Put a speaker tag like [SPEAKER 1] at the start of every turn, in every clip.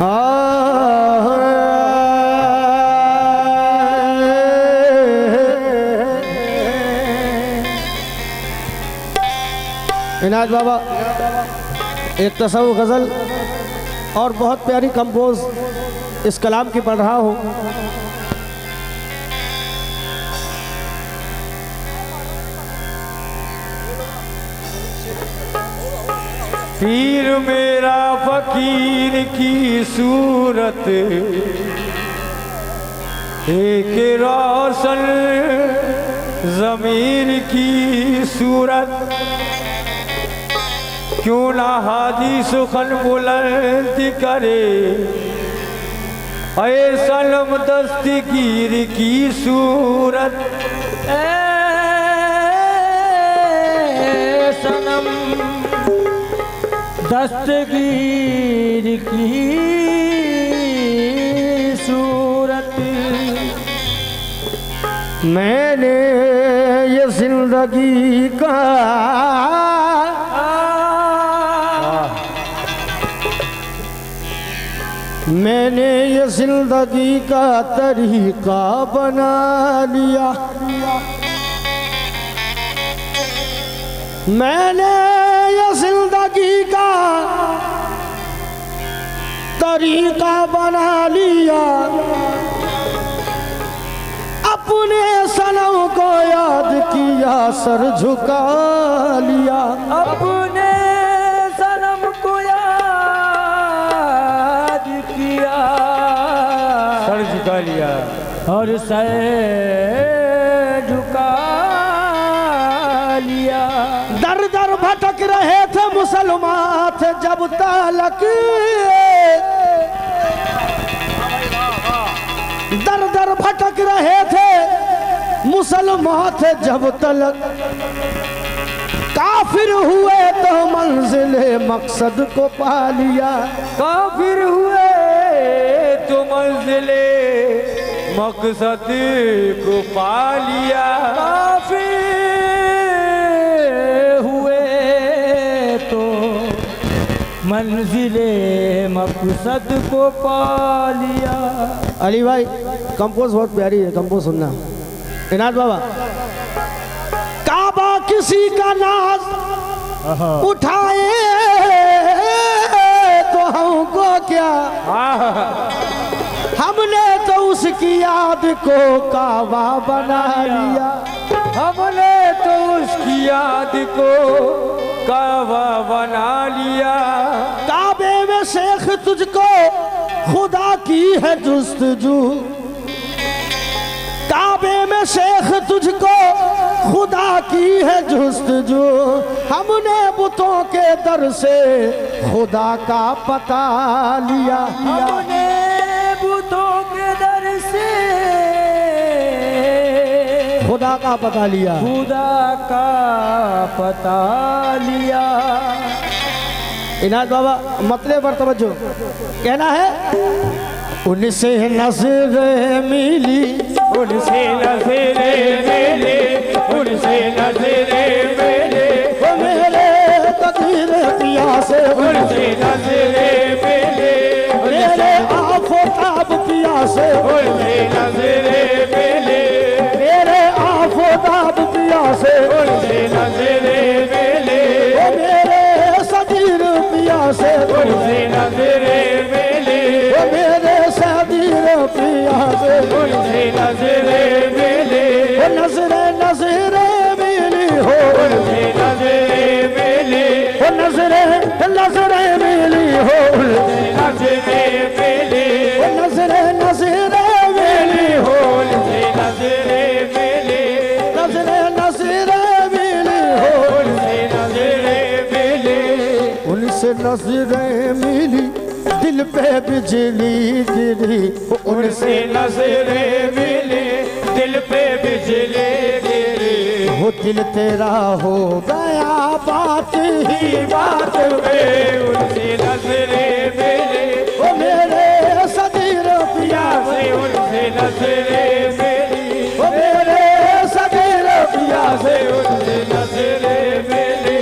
[SPEAKER 1] इनायत बाबा एक तसव्वुफ गज़ल और बहुत प्यारी कंपोज इस कलाम की पढ़ रहा हूँ।
[SPEAKER 2] पीर मेरा फकीर की सूरत एक रोशन ज़मीर की सूरत, क्यों ना हादी सुखन बुलंद करे ऐ सनम दस्तगीर की सूरत।
[SPEAKER 3] सनम दस्तगीर की सूरत,
[SPEAKER 1] मैंने ये जिंदगी का मैंने ये जिंदगी का तरीका बना लिया, मैंने ये जिंदगी का तरीका बना लिया, अपने सनम को याद किया सर झुका लिया,
[SPEAKER 3] अपने सनम को याद किया
[SPEAKER 2] सर झुका लिया
[SPEAKER 3] और सर झुका लिया।
[SPEAKER 1] दर दर भटक रहे थे मुसलमान थे जब तलक, दर दर भटक रहे थे मुसलमान थे जब तलक, काफिर हुए तो मंजिले मकसद को पा लिया,
[SPEAKER 2] काफिर हुए तो मंजिले मकसद को पा लिया,
[SPEAKER 3] काफिर हुए तो मंजिले मकसद को पा लिया।
[SPEAKER 1] अली भाई कंपोज बहुत प्यारी है, कंपोज सुनना। इनायत बाबा काबा किसी का नाज उठाए तो हमको क्या, हमने तो उसकी याद को काबा बना लिया,
[SPEAKER 2] हमने तो उसकी याद को काबा बना लिया।
[SPEAKER 1] काबे में शेख तुझको खुदा की है जुस्तजू, काबे में शेख तुझको खुदा की है जुस्तजू, हमने बुतों के दर से खुदा का पता लिया,
[SPEAKER 3] हमने बुतों के दर से
[SPEAKER 1] खुदा का पता लिया,
[SPEAKER 3] खुदा का पता लिया।
[SPEAKER 1] इनायत बाबा मतले पर तवज्जो, कहना है उनसे नजर मिली,
[SPEAKER 2] उनसे नजरे मिले, उनसे नजरे मिले,
[SPEAKER 1] वो मेरे तकदीर पिया से,
[SPEAKER 2] उनसे नजरे मिले,
[SPEAKER 1] मेरे आफताब पिया से,
[SPEAKER 2] उनसे नजरे मिले,
[SPEAKER 1] मेरे आफताब पिया से,
[SPEAKER 2] उनसे नजरे मिले,
[SPEAKER 1] वो मेरे सदीर पिया से,
[SPEAKER 2] उनसे नजरे मिले,
[SPEAKER 1] वो मेरे सदीर पिया से,
[SPEAKER 2] उनसे नजरे मिले,
[SPEAKER 1] वो नजरे नजरे मिली हो,
[SPEAKER 2] उनसे नजरे मिले,
[SPEAKER 1] वो नजरे नजरे मिली हो,
[SPEAKER 2] नजरे मिले,
[SPEAKER 1] वो नजरे नजरे मिली हो,
[SPEAKER 2] उनसे नजरे मिले,
[SPEAKER 1] नजरे नजरे मिली हो,
[SPEAKER 2] उनसे नजरे मिले,
[SPEAKER 1] उनसे नजरें मिली दिल पे बिजली गिरी,
[SPEAKER 2] उनसे नजरे मिले, दिल पे बिजली गिरी,
[SPEAKER 1] वो दिल तेरा हो गया बात ही बात
[SPEAKER 2] में उनसे नजरे मिले,
[SPEAKER 1] वो मेरे सदीर पिया से,
[SPEAKER 2] उनसे नजरे मिली,
[SPEAKER 1] वो मेरे सदीर पिया से,
[SPEAKER 2] उनसे नजरे मिली,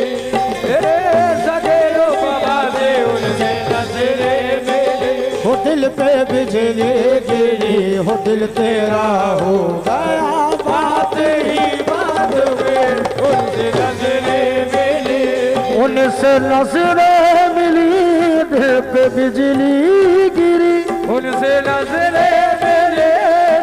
[SPEAKER 2] सगेरो बाबा से उनसे नजरे मिले,
[SPEAKER 1] हो दिल पे बिजली गिरी, हो दिल तेरा हो गया बात ही बात में,
[SPEAKER 2] उनसे नजरें मिली,
[SPEAKER 1] उनसे नजरें मिली, दिल पे बिजली गिरी,
[SPEAKER 2] उनसे नजरें मिली,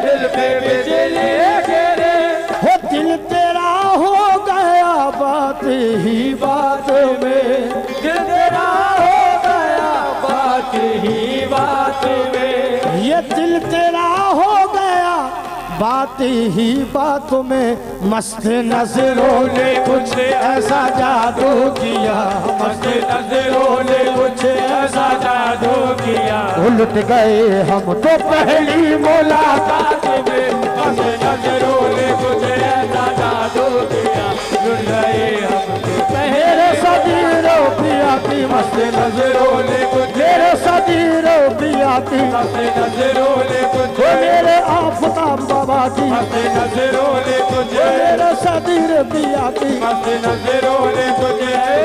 [SPEAKER 2] दिल पे बिजली गिरी,
[SPEAKER 1] हो दिल तेरा हो गया बात ही बात में,
[SPEAKER 2] दिल तेरा हो गया बात ही बात में,
[SPEAKER 1] ये दिल तेरा हो गया बात ही बात में, मस्त नजरों ने कुछ ऐसा जादू किया,
[SPEAKER 2] मस्त नजरों ने कुछ ऐसा जादू किया,
[SPEAKER 1] उलट गए हम तो पहली मुलाकात
[SPEAKER 2] में, मस्त नजरों ने कुछ ऐसा जादू किया, जुड़ गए हम
[SPEAKER 1] मेरे सदीरों पिया की, मस्त
[SPEAKER 2] नजरों ने कुछ,
[SPEAKER 1] मेरे सदीरों पिया की,
[SPEAKER 2] मस्त नजरों ने कुछ,
[SPEAKER 1] वो मेरे आफताब बाबा की,
[SPEAKER 2] मस्त नजरों ने कुछ,
[SPEAKER 1] मेरे सदीर पिया की,
[SPEAKER 2] मस्त नजरों ने कुछ,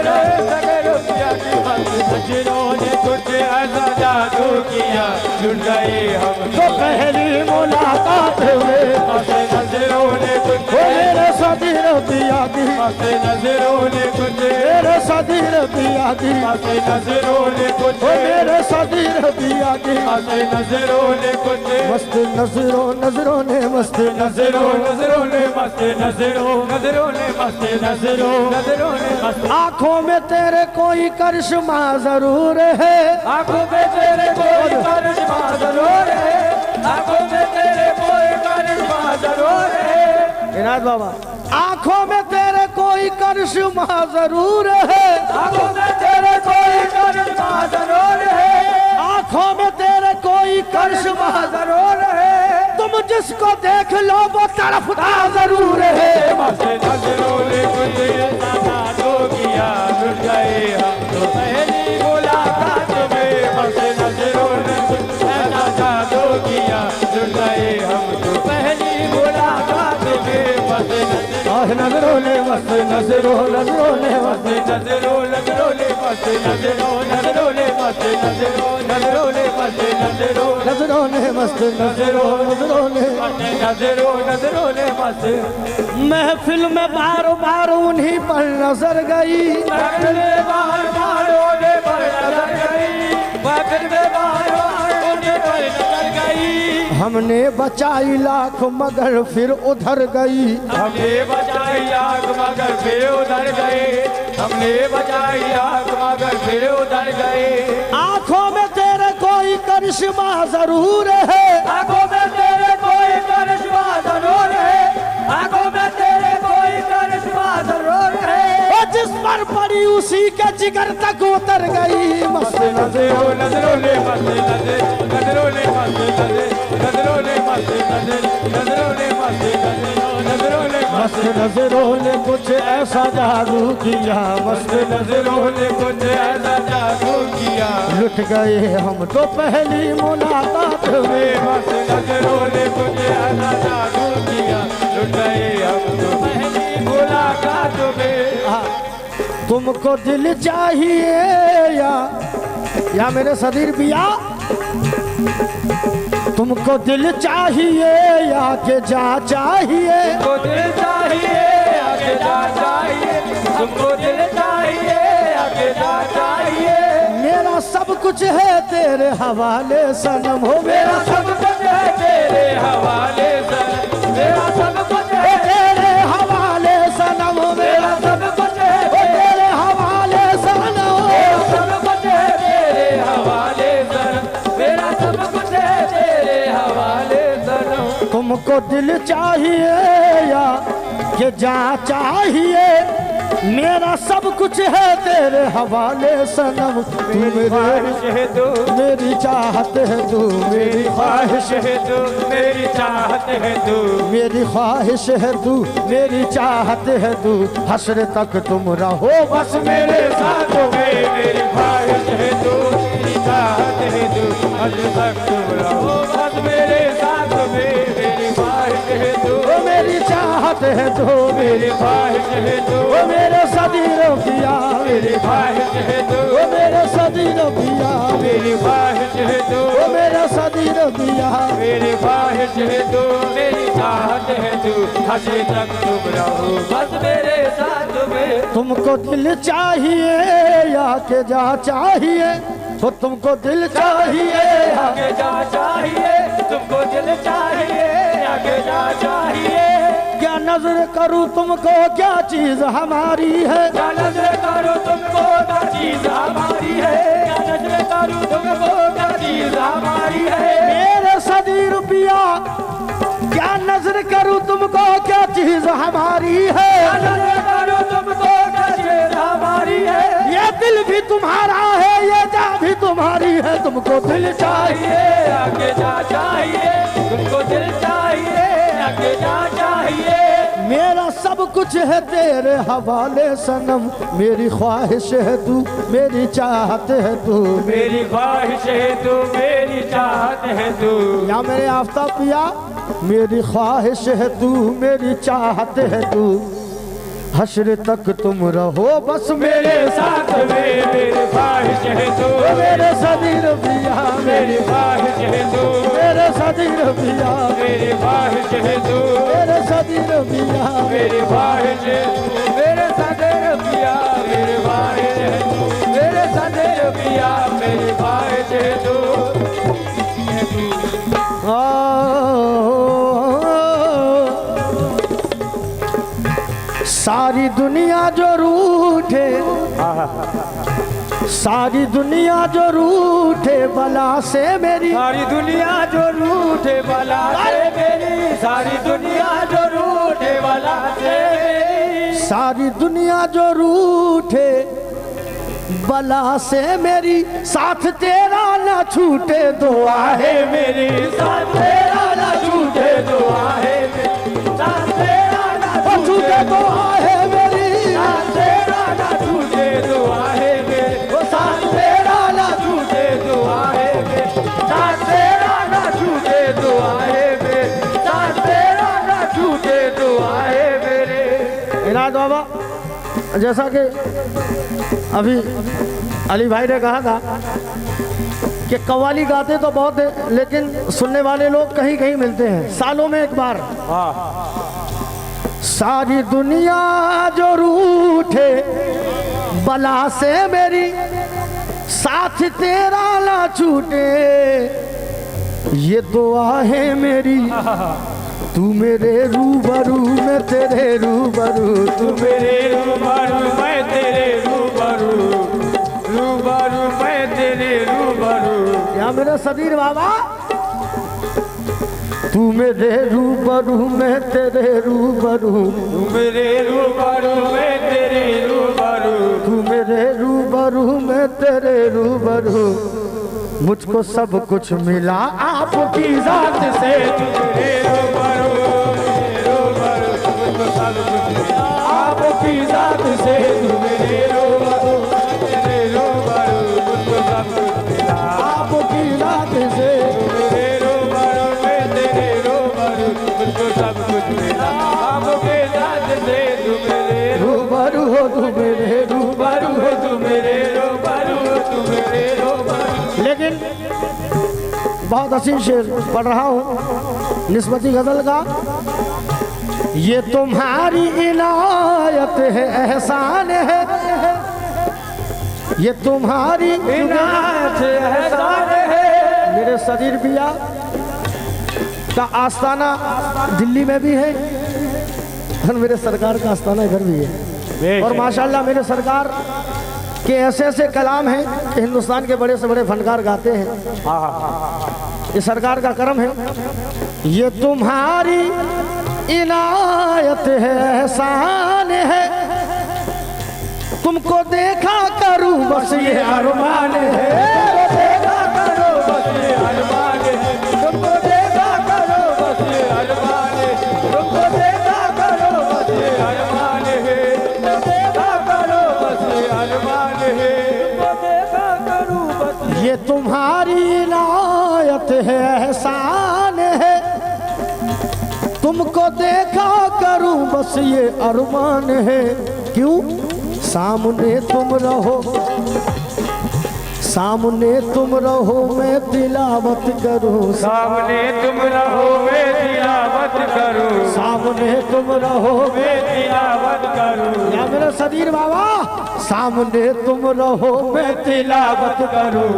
[SPEAKER 2] नजरों किया कि मस्त नजरों ने कुछ ऐसा जादू किया, जुड़ गए हम
[SPEAKER 1] तो पहली मुलाकात में,
[SPEAKER 2] मस्त नजरों ने कुछ,
[SPEAKER 1] वो मेरे सदीर पिया की,
[SPEAKER 2] मस्त नजरों ने कुछ,
[SPEAKER 1] मेरे सदीर पिया की,
[SPEAKER 2] मस्त नजरों ने कुछ,
[SPEAKER 1] वो मेरे सदीर पिया की,
[SPEAKER 2] मस्त नजरों ने कुछ,
[SPEAKER 1] मस्त नजरों ने मस्त
[SPEAKER 2] नजरों ने मस्त नजरों ने मस्त नजरों ने मस्त,
[SPEAKER 1] आंखों में तेरे कोई करिश्मा जरूर है,
[SPEAKER 2] आंखों में तेरे कोई करिश्मा जरूर है, आंखों में तेरे कोई करिश्मा जरूर है,
[SPEAKER 1] इनायत बाबा, आंखों में तेरे कोई करिश्मा जरूर है,
[SPEAKER 2] आंखों में तेरे कोई करिश्मा जरूर है,
[SPEAKER 1] आंखों में तेरे कोई करिश्मा
[SPEAKER 2] जरूर है,
[SPEAKER 1] तुम जिसको देख लो वो तड़पता जरूर है,
[SPEAKER 2] मस्त नजरों ने कुछ ऐसा जादू किया, जुड़ गए हम तो पहली मुलाकात में, मस्त नजरों ने कुछ ऐसा जादू किया, जुड़ गए हम तो पहली मुलाकात में, मस्त
[SPEAKER 1] नजरों ने मस्त नजरों ने मस्त
[SPEAKER 2] नजरों ने मस्त नजरों ने मस्त नजरों ने मस्त
[SPEAKER 1] नजरों ने मस्त नजरों ने
[SPEAKER 2] मस्त,
[SPEAKER 1] महफिल में बार बार उन्हीं पर नजर गई,
[SPEAKER 2] बार बार होने पर नजर गई, महफिल में बार बार होने पर नजर गई,
[SPEAKER 1] हमने बचाई लाख मगर फिर उधर गई,
[SPEAKER 2] हमने बचाई आग मगर फिर उधर गए, हमने बचाई आग मगर फिर उधर गए,
[SPEAKER 1] आंखों में तेरे कोई करिश्मा जरूर है,
[SPEAKER 2] आंखों में तेरे कोई करिश्मा जरूर है, आंखों में तेरे कोई करिश्मा जरूर है,
[SPEAKER 1] वो जिस पर पड़ी उसी के जिगर तक उतर गई, मस्त
[SPEAKER 2] नजरों ने मस्त नजरों ने मस्त नजरों ने मस्त नजरों ने मस्त नजरों ने
[SPEAKER 1] मस्त नजरों ने कुछ ऐसा जादू किया, मस्त
[SPEAKER 2] नजरों ने कुछ ऐसा जादू किया,
[SPEAKER 1] लुट गए हम तो पहली मुलाकात में,
[SPEAKER 2] मस्त नजरों ने कुछ ऐसा जादू किया, लुट गए हम तो पहली मुलाकात में,
[SPEAKER 1] तुमको दिल चाहिए या मेरे सदीर पिया, तुमको दिल चाहिए या के जा चाहिए,
[SPEAKER 2] तुमको दिल चाहिए आगे जा चाहिए, तुमको दिल चाहिए आगे जा चाहिए,
[SPEAKER 1] मेरा सब कुछ है तेरे हवाले सनम हो,
[SPEAKER 2] मेरा सब कुछ है तेरे हवाले सनम, मेरा सब कुछ है
[SPEAKER 1] तेरे हवाले सनम हो,
[SPEAKER 2] मेरा सब कुछ है
[SPEAKER 1] तेरे हवाले सनम,
[SPEAKER 2] मेरा सब कुछ है तेरे हवाले सनम, मेरा सब कुछ है तेरे हवाले सनम,
[SPEAKER 1] तुमको दिल चाहिए या के जा चाहिए, मेरा सब कुछ है तेरे हवाले सनम, तू मेरी
[SPEAKER 2] ख्वाहिश है तू,
[SPEAKER 1] मेरी चाहत है तू, मेरी
[SPEAKER 2] ख्वाहिश है तू, मेरी चाहत है तू,
[SPEAKER 1] मेरी ख्वाहिश है तू, मेरी चाहत है तू, हश्र तक तुम रहो बस
[SPEAKER 2] मेरे साथ में, मेरी ख्वाहिश है तू, मेरी चाहत है तू, हश्र तक तुम रहो बस मेरे साथ में, मेरी ख्वाहिश है तू,
[SPEAKER 1] मेरी चाहत है जो
[SPEAKER 2] मेरी ख्वाहिश है जो
[SPEAKER 1] वो मेरे सदीरों पिया
[SPEAKER 2] मेरी ख्वाहिश है जो
[SPEAKER 1] वो मेरे सदीरों पिया
[SPEAKER 2] मेरी ख्वाहिश है जो
[SPEAKER 1] वो मेरे सदीरों पिया
[SPEAKER 2] मेरी ख्वाहिश है जो मेरी चाहत है जो हंसे तक तुम रहो बस मेरे साथ में।
[SPEAKER 1] तुमको दिल चाहिए या के जा चाहिए तो तुमको दिल चाहिए
[SPEAKER 2] आगे जा चाहिए तुमको दिल चाहिए आगे जा चाहिए।
[SPEAKER 1] क्या नजर करूं तुमको क्या चीज हमारी है
[SPEAKER 2] क्या नजर करूं तुमको क्या चीज हमारी है क्या नजर करूं तुमको क्या चीज हमारी है।
[SPEAKER 1] मेरे सदी रुपया क्या नजर करूं तुमको क्या चीज हमारी है
[SPEAKER 2] क्या नजर करूं तुमको क्या चीज हमारी है।
[SPEAKER 1] ये दिल भी तुम्हारा है ये जा भी तुम्हारी है तुमको दिल चाहिए
[SPEAKER 2] आगे जा चाहिए तुमको दिल चाहिए आगे जा चाहिए।
[SPEAKER 1] मेरा सब कुछ है तेरे हवाले सनम मेरी ख्वाहिश है तू मेरी चाहत है तू
[SPEAKER 2] मेरी ख्वाहिश है तू मेरी चाहत है तू।
[SPEAKER 1] या मेरे आफ्ताब पिया मेरी ख्वाहिश है तू मेरी चाहत है तू हश्र तक तुम रहो बस
[SPEAKER 2] मेरे साथ में मेरी ख्वाहिश है तू
[SPEAKER 1] मेरे सदीर पिया
[SPEAKER 2] मेरी ख्वाहिश है तू
[SPEAKER 1] मेरे सदीर पिया
[SPEAKER 2] मेरी ख्वाहिश है तू
[SPEAKER 1] मेरे सदीर पिया
[SPEAKER 2] मेरी ख्वाहिश है तू मेरे सदर पिया मेरी ख्वाहिश है तू मेरे सदर पिया मेरी ख्वाहिश है तू।
[SPEAKER 1] सारी दुनिया जो रूठे सारी दुनिया जो रूठे बला से मेरी
[SPEAKER 2] सारी दुनिया जो रूठे बला से मेरी सारी दुनिया जो रूठे बला से
[SPEAKER 1] सारी दुनिया जो रूठे बला से मेरी साथ तेरा न छूटे दुआ है
[SPEAKER 2] मेरी साथ तेरा ना छूटे दुआ है मेरी साथ तेरा ना
[SPEAKER 1] छूटे दुआ है मेरी
[SPEAKER 2] साथ तेरा ना छूटे दुआ है मेरी वो साथ तेरा ना छूटे दुआ है मेरी साथ तेरा ना छूटे दुआ है मेरी साथ तेरा ना छूटे दुआ है मेरे।
[SPEAKER 1] इनाद बाबा जैसा कि अभी अली भाई ने कहा था कि कव्वाली गाते तो बहुत है लेकिन सुनने वाले लोग कहीं कहीं मिलते हैं सालों में एक बार। सारी दुनिया जो रूठे बला से मेरी साथ तेरा ना छूटे ये दुआ है मेरी तू मेरे रूबरू में तेरे रूबरू
[SPEAKER 2] तू मेरे रूबरू मैं तेरे रूबरू रूबरू मैं तेरे रूबरू।
[SPEAKER 1] या मेरे सदीर बाबा तू मेरे रूबरू में तेरे रूबरू
[SPEAKER 2] तू मेरे रूबरू मैं तेरे रूबरू
[SPEAKER 1] तू मेरे रूबरू में तेरे रूबरू मुझको सब कुछ मिला आपकी जात से
[SPEAKER 2] तू मेरे रूबरू मुझको सब कुछ मिला आपकी जात से तू मेरे रूबरू तेरे रूबरू मुझको सब कुछ मिला
[SPEAKER 1] आपकी जात से
[SPEAKER 2] मेरे रूबरू मैं तेरे रूबरू मुझको सब कुछ मिला आपके जात से तू मेरे
[SPEAKER 1] रूबरू हो तू मेरे रूबरू हो
[SPEAKER 2] तू मेरे रूबरू तू मेरे रूबरू।
[SPEAKER 1] लेकिन बहुत हसीन शेर पढ़ रहा हूँ निस्बती गजल का। ये तुम्हारी इनायत है एहसान है ये तुम्हारी
[SPEAKER 2] इनायत है एहसान है।
[SPEAKER 1] मेरे सदीर बिया का आस्ताना दिल्ली में भी है और मेरे सरकार का आस्ताना इधर भी है और माशाल्लाह मेरे सरकार के ऐसे ऐसे कलाम हैं कि हिंदुस्तान के बड़े से बड़े फनकार गाते हैं। ये सरकार का करम है। ये तुम्हारी इनायत है एहसान है तुमको देखा करूं बस ये अरमान है
[SPEAKER 2] देखा करो बस ये अरमान है तुमको देखा करो बस ये अरमान है तुमको देखा करो बस ये अरमान है देखा करो बस ये अरमान है तुमको देखा करो बस
[SPEAKER 1] ये तुम्हारी इनायत है एहसान है तुमको देखा करूं बस ये अरमान है। क्यों? सामने तुम रहो, सामने तुम रहो, मैं तिलावत करूं।
[SPEAKER 2] सामने तुम रहो मैं तिलावत करूं,
[SPEAKER 1] सामने तुम रहो,
[SPEAKER 2] मैं तिलावत करूं।
[SPEAKER 1] या मेरे सदीर बाबा, सामने तुम रहो, मैं तिलावत करूं।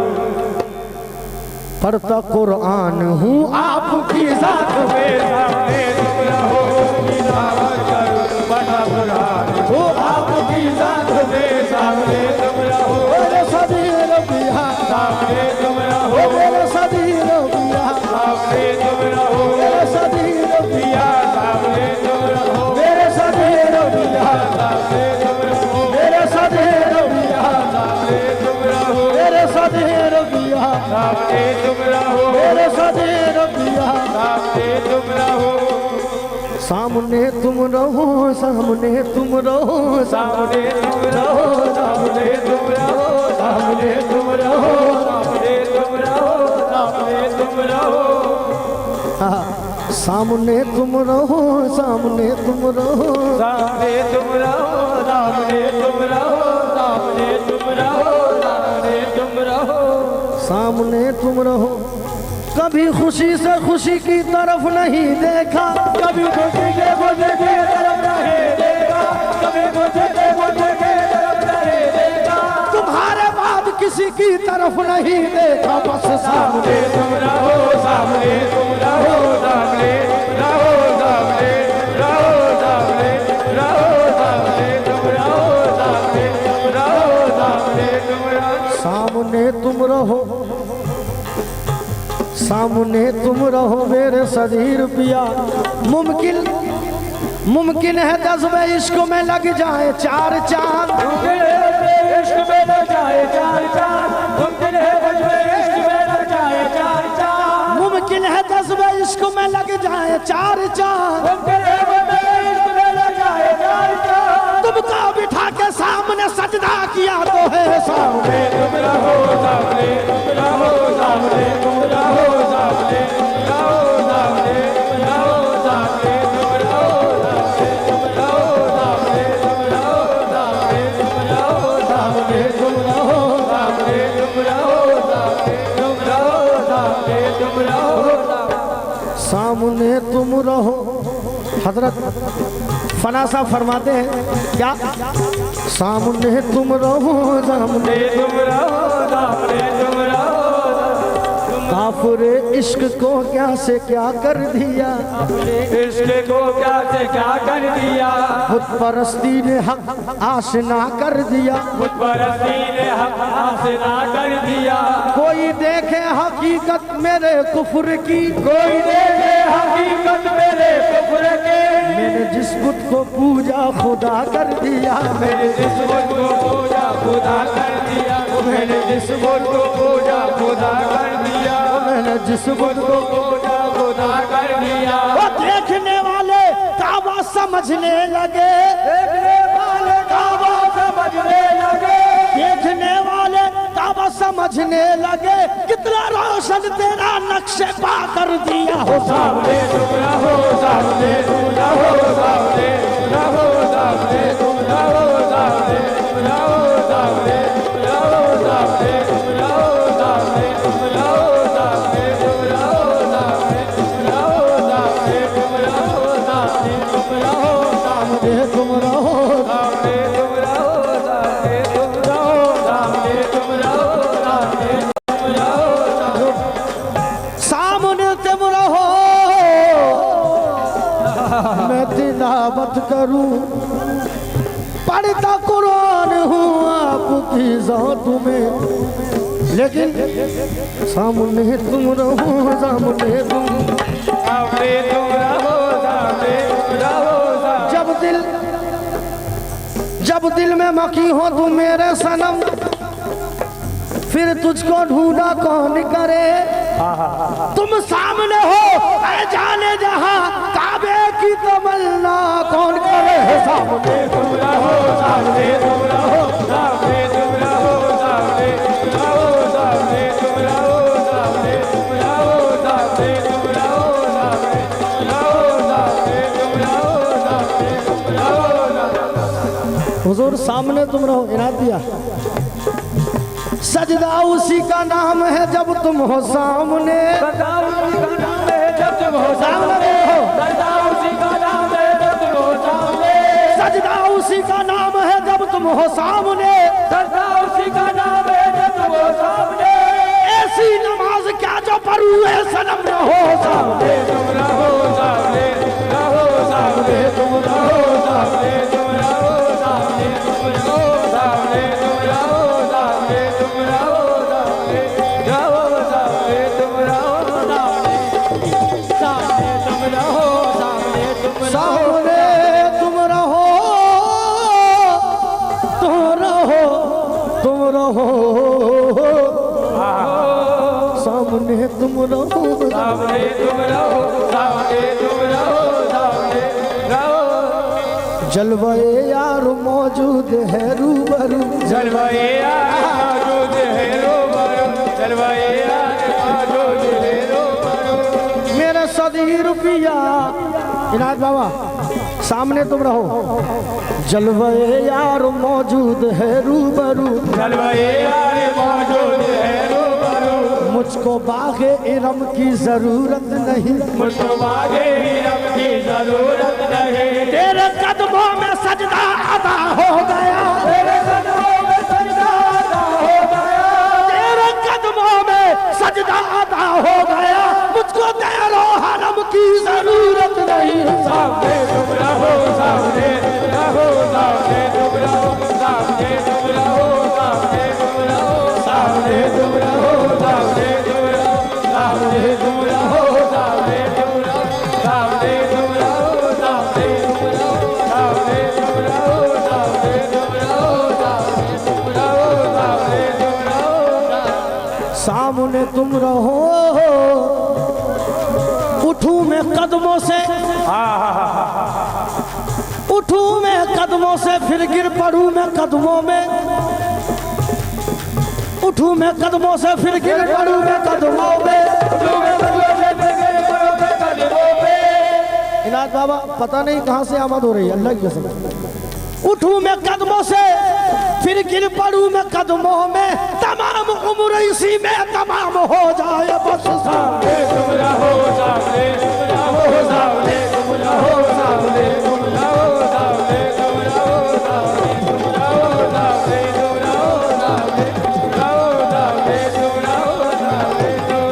[SPEAKER 1] पढ़ता कुरान हूँ आपकी जात में।
[SPEAKER 2] सामने तुम रहो तिलावत करूं, पढ़ता कुरान हूँ आपकी जात में। सामने तुम रहो
[SPEAKER 1] मेरे सदीर बिया,
[SPEAKER 2] सामने तुम रहो
[SPEAKER 1] मेरे सदीर बिया,
[SPEAKER 2] सामने तुम रहो
[SPEAKER 1] मेरे सदीर बिया,
[SPEAKER 2] सामने तुम रहो
[SPEAKER 1] मेरे सदीर बिया,
[SPEAKER 2] सामने तुम रहो
[SPEAKER 1] मेरे सदीर बिया,
[SPEAKER 2] सामने तुम रहो
[SPEAKER 1] मेरे सदीर बिया,
[SPEAKER 2] सामने तुम रहो
[SPEAKER 1] मेरे सदीर बिया।
[SPEAKER 2] सामने तुम रहो
[SPEAKER 1] सामने तुम रहो, सामने तुम रहो,
[SPEAKER 2] सामने तुम रहो सामने तुम रहो
[SPEAKER 1] सामने तुम रहो।
[SPEAKER 2] सामने तुम रहो सामने तुम रहो
[SPEAKER 1] हाँ, सामने तुम रहो, सामने तुम रहो।
[SPEAKER 2] सामने तुम रहो सामने तुम रहो सामने तुम रहो सामने तुम रहो
[SPEAKER 1] सामने तुम रहो। कभी खुशी से खुशी की तरफ नहीं देखा,
[SPEAKER 2] कभी खुशी के मुझे की तरफ नहीं देखा, कभी खुशी के मुझे की तरफ नहीं देखा।
[SPEAKER 1] तुम्हारे बाद किसी की तरफ नहीं देखा। बस सामने
[SPEAKER 2] तुम रहो सामने तुम रहो सामने रहो सामने रहो सामने रहो सामने तुम रहो सामने तुम रहो सामने तुम रहो
[SPEAKER 1] सामने तुम रहो, सामने तुम रहो मेरे सदीर पिया। मुमकिन मुमकिन है जज्बे इश्क में लग जाए चार चांद।
[SPEAKER 2] इश्क में लग जाए चार चांद, मुमकिन है जज्बे इश्क में लग जाए चार चांद।
[SPEAKER 1] मुमकिन है जज्बे इश्क में लग जाए चार चांद।
[SPEAKER 2] मुमकिन है जज्बे इश्क में लग जाए चार चांद।
[SPEAKER 1] तुमको बिठा के सामने सजदा किया तो है सामने
[SPEAKER 2] तुम रहो सामने तुम रहो सामने तुम रहो सामने रहो सामने रहो सामने तुम रहो सामने तुम रहो सामने तुम रहो सामने तुम रहो सामने तुम रहो सामने तुम रहो सामने तुम रहो सामने तुम रहो
[SPEAKER 1] सामने तुम रहो। हजरत फना साहब फरमाते हैं क्या? सामने तुम रहो, सामने
[SPEAKER 2] तुम रहो सामने तुम रहो
[SPEAKER 1] काफिरे इश्क को क्या से क्या कर दिया।
[SPEAKER 2] इश्क को क्या से क्या कर दिया।
[SPEAKER 1] खुद परस्ती ने हक आशना कर दिया।
[SPEAKER 2] खुद परस्ती ने हक आशना कर दिया।
[SPEAKER 1] कोई देखे हकीकत मेरे कुफ्र की,
[SPEAKER 2] कोई देखे हकीकत मेरे कुफ्र के।
[SPEAKER 1] मैंने जिस बुत को पूजा खुदा कर दिया।
[SPEAKER 2] मैंने जिस बुत को पूजा खुदा कर दिया। मैंने जिस बुत को पूजा खुदा कर दिया।
[SPEAKER 1] मैंने जिस बुत को
[SPEAKER 2] पूजा खुदा कर दिया।
[SPEAKER 1] वो देखने वाले काबा समझने लगे,
[SPEAKER 2] देखने वाले काबा समझने लगे।
[SPEAKER 1] देखने वाले काबा समझने लगे। कितना रोशन तेरा नक्शे पा कर दिया हो
[SPEAKER 2] सामने तुम रहो सामने तुम रहो सामने रहो सामने तुम रहो सामने तुम रहो सामने तुम रहो सामने तुम रहो सामने तुम रहो सामने तुम रहो सामने तुम रहो सामने तुम रहो सामने तुम रहो
[SPEAKER 1] सामने तुम रहो।
[SPEAKER 2] सामने तुम रहो सामने तुम रहो सामने तुम रहो सामने तुम रहो
[SPEAKER 1] सामने तुम रहो, मैं तिलावत करूं। पढ़ता कुरान हूँ आपकी जात में, लेकिन सामने तुम रहो, सामने तुम।
[SPEAKER 2] सामने तुम रहो सामने तुम रहो
[SPEAKER 1] जब दिल में मकी हो तुम मेरे सनम, फिर तुझको ढूंढा कौन करे। तुम सामने हो ऐ जाने जहां, काबे की तमन्ना कौन करे। सामने
[SPEAKER 2] तुम रहो सामने तुम रहो सामने तुम रहो सामने तुम रहो सामने तुम रहो सामने तुम रहो सामने तुम रहो सामने तुम रहो सामने तुम रहो सामने
[SPEAKER 1] हुजूर सामने तुम रहो, इनायत दिया। सजदा उसी का नाम है जब तुम हो सामने,
[SPEAKER 2] सजदा उसी का नाम है जब तुम हो
[SPEAKER 1] सामने हो।
[SPEAKER 2] सजदा उसी का नाम है जब तुम हो सामने,
[SPEAKER 1] सजदा उसी का नाम है जब तुम हो सामने,
[SPEAKER 2] सजदा उसी का नाम है जब तुम हो सामने।
[SPEAKER 1] ऐसी नमाज क्या जो पढ़ू है सनम रहो सामने,
[SPEAKER 2] तुम रहो सामने, रहो सामने, तुम रहो सामने, तुम रहो सामने, तुम रहो सामने, तुम रहो सामने, तुम रहो सामने, रहो सामने, तुम रहो सामने, सामने तुम रहो सामने, तुम रहो
[SPEAKER 1] सामने तुम रहो, तुम रहो, तुम रहो, सामने तुम रहो,
[SPEAKER 2] सामने तुम रहो, सामने तुम रहो, सामने रहो।
[SPEAKER 1] जलवाए यार मौजूद है रूबरू,
[SPEAKER 2] जलवाए यार मौजूद है रूबरू, जलवाए यार मौजूद है रूबरू।
[SPEAKER 1] मेरे सदी रुपया। इनायत बाबा सामने तुम रहो, जलवाए यार मौजूद है रूबरू,
[SPEAKER 2] जलवाए यार मौजूद है रूबरू।
[SPEAKER 1] मुझको बागे इरम की जरूरत नहीं,
[SPEAKER 2] मुझको बागे रब की जरूरत नहीं।
[SPEAKER 1] तेरे कदमों में सजदा अदा हो गया,
[SPEAKER 2] तेरे कदमों में सजदा अदा हो गया,
[SPEAKER 1] तेरे कदमों में सजदा अदा हो गया, मुझको तेरो हरम की जरूरत नहीं।
[SPEAKER 2] सामने तुम रहो, सामने रहो, सामने तुम रहो, सामने तुम रहो, सामने तुम रहो, सामने तुम रहो, सामने तुम रहो, सामने तुम रहो, सामने तुम रहो, सामने तुम रहो, सामने तुम रहो, सामने तुम रहो, सामने तुम रहो, सामने तुम रहो, सामने तुम रहो,
[SPEAKER 1] सामने तुम रहो, उठूं मैं कदमों से, उठूं मैं कदमों से, फिर गिर पड़ूं मैं कदमों में, उठूं मैं कदमों से, फिर गिर पड़ूं मैं कदमों में। इनायत बाबा पता नहीं कहां से आमद हो रही है, अल्लाह की कसम। उठूं मैं कदमों से, फिर गिर पड़ूं मैं कदमों में, तमाम उम्र इसी में तमाम हो जाए बस।
[SPEAKER 2] सामने तुम रहो, सामने तुम रहो, सामने तुम रहो, सामने तुम रहो, सामने तुम रहो, सामने तुम रहो, सामने तुम रहो, सामने तुम रहो, सामने तुम रहो, सामने तुम,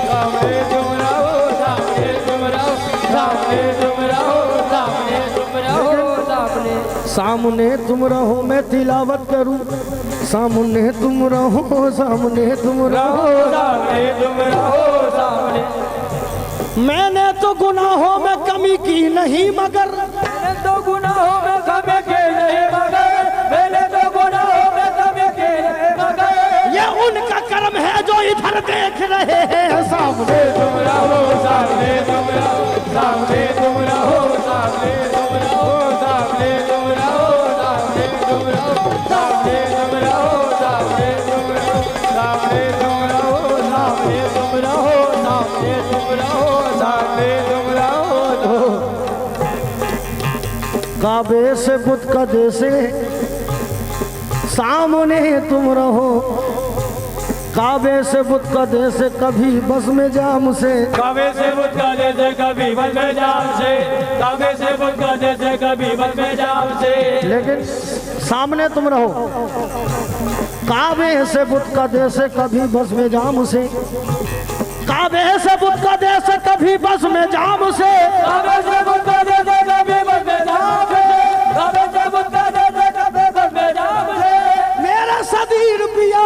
[SPEAKER 2] सामने तुम रहो, सामने तुम रहो, सामने तुम रहो, सामने तुम रहो, सामने।
[SPEAKER 1] सामने तुम रहो मैं तिलावत करूं, सामने तुम रहो, सामने तुम रहो,
[SPEAKER 2] सामने तुम रहो, सामने।
[SPEAKER 1] मैंने तो गुनाहों में कमी की नहीं मगर,
[SPEAKER 2] मैंने तो गुनाहों में कमी की नहीं मगर, मैंने तो गुनाहों में कमी की नहीं मगर,
[SPEAKER 1] ये उनका कर्म है जो इधर देख रहे हैं। सामने
[SPEAKER 2] तुम रहो, सामने तुम रहो, सामने तुम रहो, सामने तुम रहो, सामने तुम रहो, सामने तुम रहो, सामने तुम रहो, सामने तुम रहो, सामने तुम रहो, सामने तुम रहो, सामने तुम रहो, सामने तुम रहो।
[SPEAKER 1] काबे से बुत का देसे, सामने तुम रहो, काबे से बुत का देसे, कभी बस में जाम से,
[SPEAKER 2] काबे से बुत का जैसे कभी बस में जाम से, काबे से बुत का जैसे कभी बस में जाम से।
[SPEAKER 1] लेकिन सामने तुम रहो, काबे से बुत का देसे, कभी बस में जाम से, काबे से बुत का देसे, कभी बस में जाम से,
[SPEAKER 2] काबे से बुत का जैसे कभी बस में जाम से, काबे से बुत का जैसे कभी बस में जाम से।
[SPEAKER 1] मेरा सदी रुपया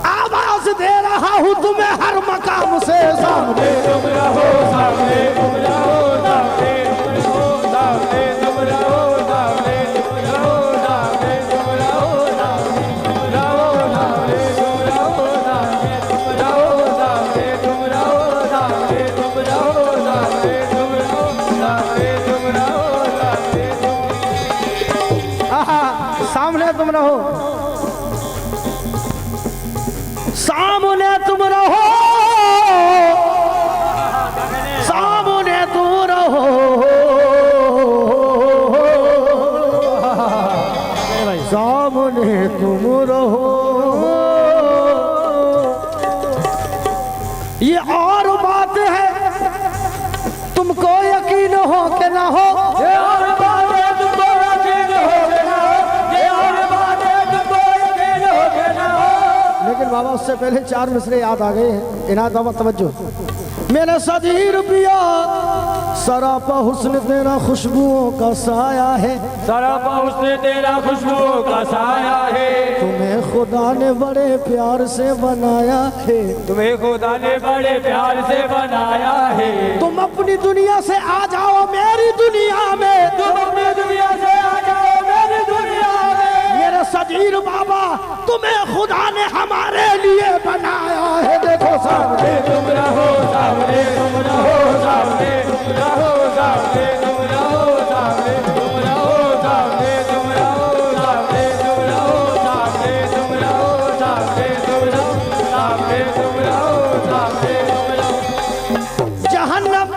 [SPEAKER 1] आवाज दे रहा हूँ तुम्हें हर मकाम से। सामने
[SPEAKER 2] तुम रहो, सामने तुम रहो, सामने तुम रहो, सामने तुम रहो, सामने तुम रहो, सामने तुम रहो, सामने तुम रहो, सामने तुम रहो, सामने तुम रहो, सामने तुम रहो, सामने तुम रहो, सामने तुम रहो, सामने तुम रहो, सामने तुम।
[SPEAKER 1] आहा, सामने तुम रहो, सामने तुम रहो, सामने तुम रहो, बने तुम रहो। ये और बात है तुमको यकीन हो कि ना हो,
[SPEAKER 2] ये और बात है तुमको यकीन हो के ना हो, ये और बात है तुमको यकीन हो के ना हो।
[SPEAKER 1] लेकिन बाबा उससे पहले 4 मिसरे याद आ गए हैं। इनायत बाबा तवज्जो। मेरे सजीर पिया सरापा हुस्न तेरा खुशबुओं का साया है,
[SPEAKER 2] सरापा हुस्न तेरा खुशबुओं का साया है।
[SPEAKER 1] तुम्हें खुदा ने बड़े प्यार से बनाया है,
[SPEAKER 2] तुम्हें खुदा ने बड़े प्यार से बनाया है।
[SPEAKER 1] तुम अपनी दुनिया से आ जाओ मेरी दुनिया में,
[SPEAKER 2] तुम अपनी दुनिया से आ जाओ मेरी दुनिया में।
[SPEAKER 1] मेरे सजीर बाबा तुम्हें खुदा ने हमारे लिए बनाया है। देखो सामने
[SPEAKER 2] तुम रहो, सामने तुम रहो, सामने तुम रहो, सामने तुम रहो, सामने तुम रहो, सामने तुम रहो, सामने तुम रहो, सामने तुम रहो, सामने तुम रहो, सामने तुम रहो, सामने तुम रहो।
[SPEAKER 1] जहन्नम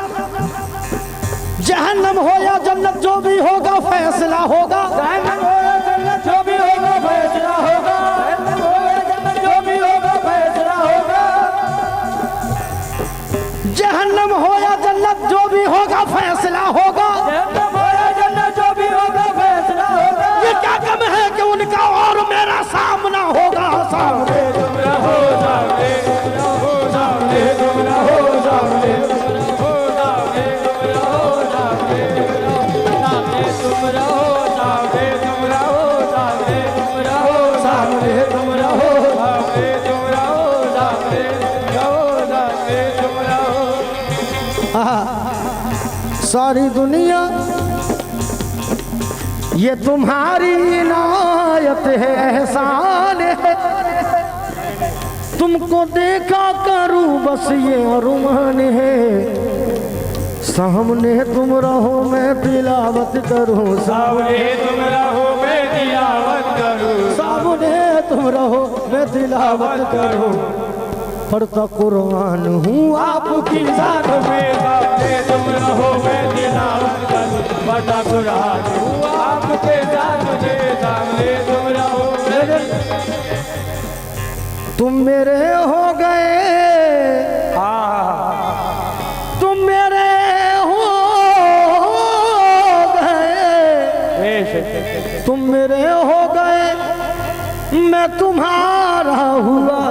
[SPEAKER 1] जहन्नम हो या जन्नत जो भी होगा फैसला होगा,
[SPEAKER 2] जहन्नम हो या जन्नत जो भी होगा फैसला होगा, जहन्नम हो या जन्नत जो भी होगा फैसला होगा।
[SPEAKER 1] जहन्नम हो या जन्नत जो भी होगा फैसला होगा।
[SPEAKER 2] जहन्नम हो या जन्नत जो भी होगा फैसला होगा।
[SPEAKER 1] ये क्या कम है कि उनका और मेरा सामना होगा। सामने
[SPEAKER 2] तुम रहो, सामने तुम रहो, सामने तुम रहो, सामने तुम रहो, सामने तुम रहो, सामने तुम रहो, सामने तुम रहो, सामने तुम रहो, सामने तुम रहो, सामने तुम रहो, सामने तुम रहो, सामने तुम रहो।
[SPEAKER 1] सारी दुनिया ये तुम्हारी इनायत है, एहसान है। तुमको देखा करूं बस ये अरमान है। सामने तुम रहो मैं तिलावत करूं,
[SPEAKER 2] सामने तुम रहो मैं तिलावत करूं,
[SPEAKER 1] सामने तुम रहो मैं तिलावत करूं। पढ़ता कुरान हूँ आपकी जात में,
[SPEAKER 2] सामने तुम रहो मैं तिलावत करूं, पढ़ता कुरान हूँ आपके साथ में। सामने तुम रहो
[SPEAKER 1] तुम मेरे हो गए, तुम मेरे हो गए, तुम मेरे हो गए मैं तुम्हारा हुआ।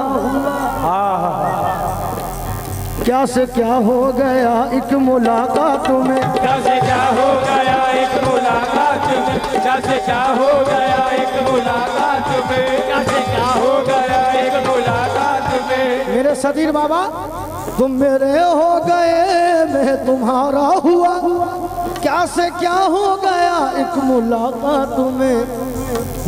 [SPEAKER 1] क्या से क्या हो गया एक मुलाकात में,
[SPEAKER 2] क्या से क्या हो गया एक मुलाकात में, क्या से क्या हो गया एक मुलाकात में, क्या से क्या हो गया एक मुलाकात में।
[SPEAKER 1] मेरे सदीर बाबा तुम मेरे हो गए मैं तुम्हारा हुआ। क्या से क्या हो गया एक मुलाकात में,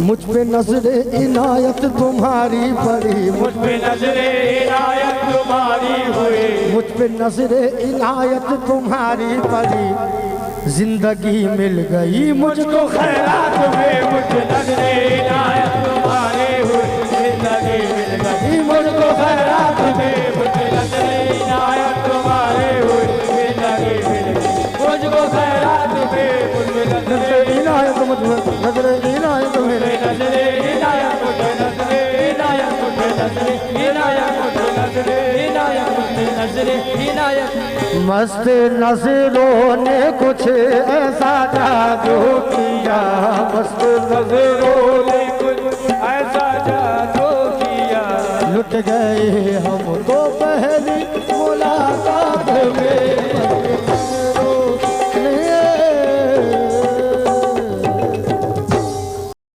[SPEAKER 1] मुझ पे नजरे इनायत तुम्हारी पड़ी,
[SPEAKER 2] मुझ पे नजरे इनायत तुम्हारी हुई,
[SPEAKER 1] मुझ पे नजरे इनायत तुम्हारी पड़ी। जिंदगी मिल गई मुझको खैरात में,
[SPEAKER 2] मुझ पे नजरे इनायत तुम्हारी हुई, जिंदगी मिल गई मुझको खैरात में। मुझ पे नजरे इनायत तुम्हारी हुई, जिंदगी मिल गई मुझको खैरात में। मुझ पे नजरे
[SPEAKER 1] इनायत मुझ पे नजरे इनायत मेरे,
[SPEAKER 2] नजरे इनायत मुझ पे नजरे इनायत मुझ पे नजरे इनायत मुझ पे नजरे इनायत मुझ पे नजरे इनायत।
[SPEAKER 1] मस्त नजरों ने कुछ ऐसा जादू किया, मस्त नजरों ने
[SPEAKER 2] कुछ ऐसा जादू किया,
[SPEAKER 1] लुट गए हम तो पहली मुलाकात